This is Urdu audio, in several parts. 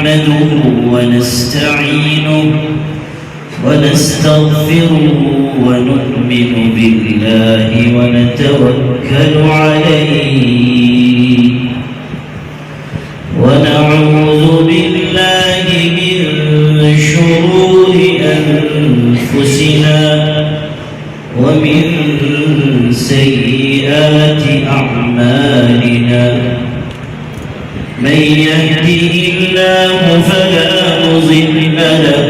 نحمده ونستعينه ونستغفره ونؤمن بالله ونتوكل عليه ونعوذ بالله من شرور أنفسنا ومن سيئات أعمالنا من يهده الله فلا مضل له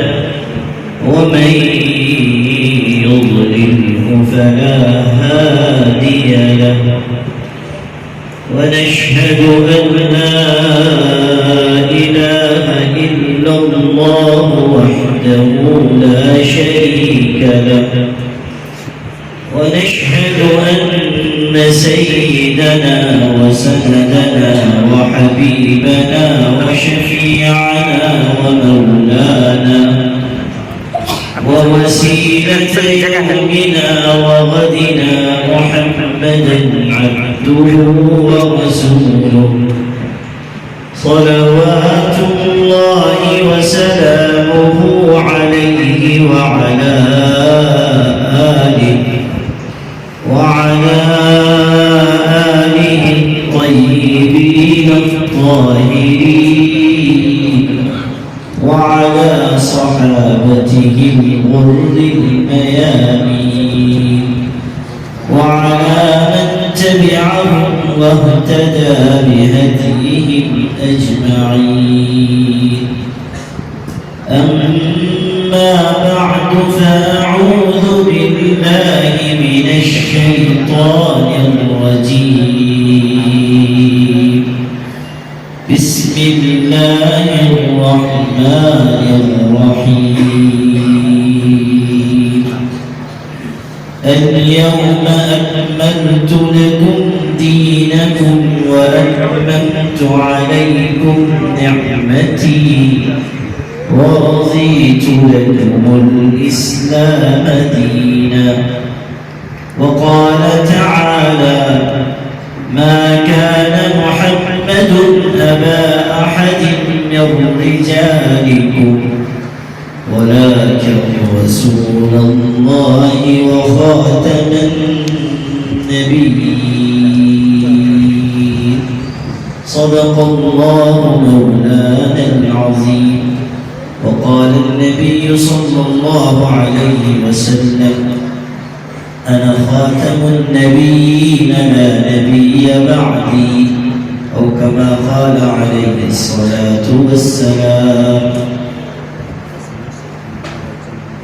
ومن يضلله فلا هادي له ونشهد أن لا إله إلا الله وحده لا شريك له ونشهد أن سيدنا وسندنا وحبيبنا وشفيعنا ومولانا ووسيلة يومنا وغدنا محمدا عبده ورسوله صلوات الله وسلامه عليه وعلى آله الطيبين الطاهرين وعلى صحابته الغر الميامين وعلى من تبعهم واهتدى بهديهم أجمعين أما بعد فأعوذ بالله من الشيطان الرجيم بسم الله الرحمن الرحيم اليوم أكملت لكم دينكم وأتممت عليكم نعمتي ورضيت لكم الإسلام دينا وقال تعالى ما كان محمد أبا أحد من رجالكم ولكن رسول الله وخاتم النبيين صدق الله مولانا العظيم وقال النبي صلى الله عليه وسلم أنا خاتم النبيين لا نبي بعدي أو كما قال عليه الصلاة والسلام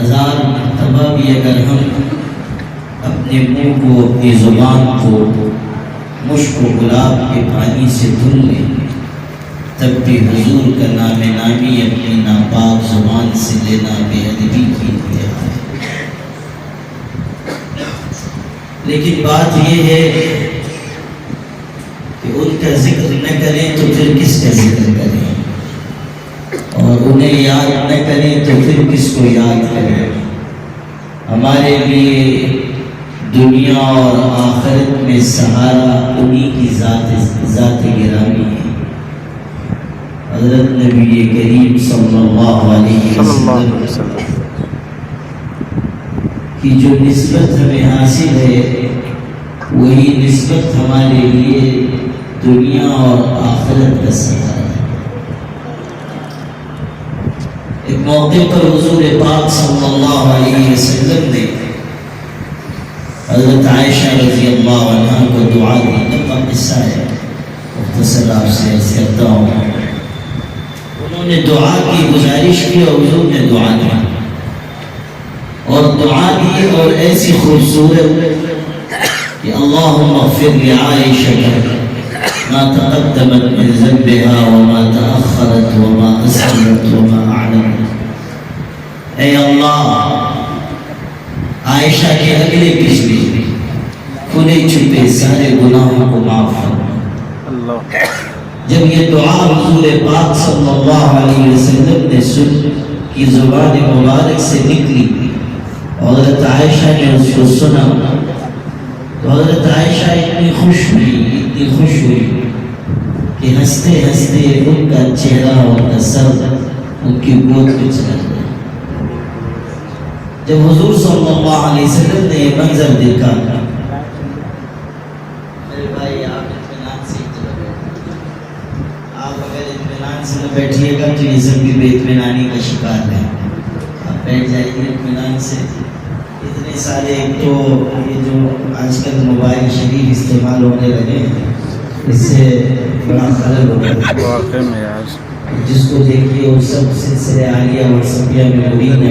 1000 مرتبہ بھی اگر ہم اپنے منہ کو اپنی زبان کو مشک و گلاب کے پانی سے دھل لیں تب بھی حضور کا نام نامی اپنی ناپاک زبان سے لینا بے ادبی کی انتہا ہے۔ لیکن بات یہ ہے کہ ان کا ذکر نہ کریں تو پھر کس کا ذکر کریں، اور انہیں یاد نہ کریں تو پھر کس کو یاد کریں۔ ہمارے لیے دنیا اور آخرت میں سہارا انہی کی ذات گرامی ہے۔ حضرت نبی کریم صلی اللہ علیہ وسلم کی جو نسبت ہمیں حاصل ہے وہی نسبت ہمارے لیے دنیا اور آخرت کا سہارا ہے۔ ایک موقع پر حضور پاک صلی اللہ علیہ وسلم نے حضرت عائشہ رضی اللہ عنہ کو دعا دی۔ لمبا قصہ ہے، مختصر آپ سے عرض کرتا ہوں۔ انہوں نے دعا کی، گزارش کی اور حضور نے دعا کی، اور دعا کی اور ایسی خوبصورت کہ اللہم اغفر لعائشہ ما تقدمت من ذنبها وما تأخرت وما أسرت وما أعلنت۔ اے اللہ عائشہ کے اگلے پچھلے کھلے چھپے سارے گناہوں کو معاف فرما۔ جب یہ دعا حضور پاک صلی اللہ علیہ وسلم نے سن کی زبان مبارک سے نکلی، حضرت عائشہ نے اس کو سنا تو حضرت عائشہ اتنی خوش ہوئی کہ ہنستے ہنستے ان کا چہرہ اور ان کا سر ان کی گود میں چلا گیا۔ جب حضور صلی اللہ علیہ وسلم نے یہ منظر دیکھا، میرے بھائی آپ اطمینان سے آپ اگر اطمینان سے نہ بیٹھیے گا تو یہ سب بھی بے اطمینانی کا شکار ہے۔ آپ بیٹھ جائیے اطمینان سے۔ اتنے سارے ایک تو یہ جو آج کل موبائل شریف استعمال ہونے لگے ہیں اس سے بڑا خلل ہو رہا ہے۔ جس کو دیکھیے وہ سب سلسلے عالیہ اور سبیہ میں مرید ہے۔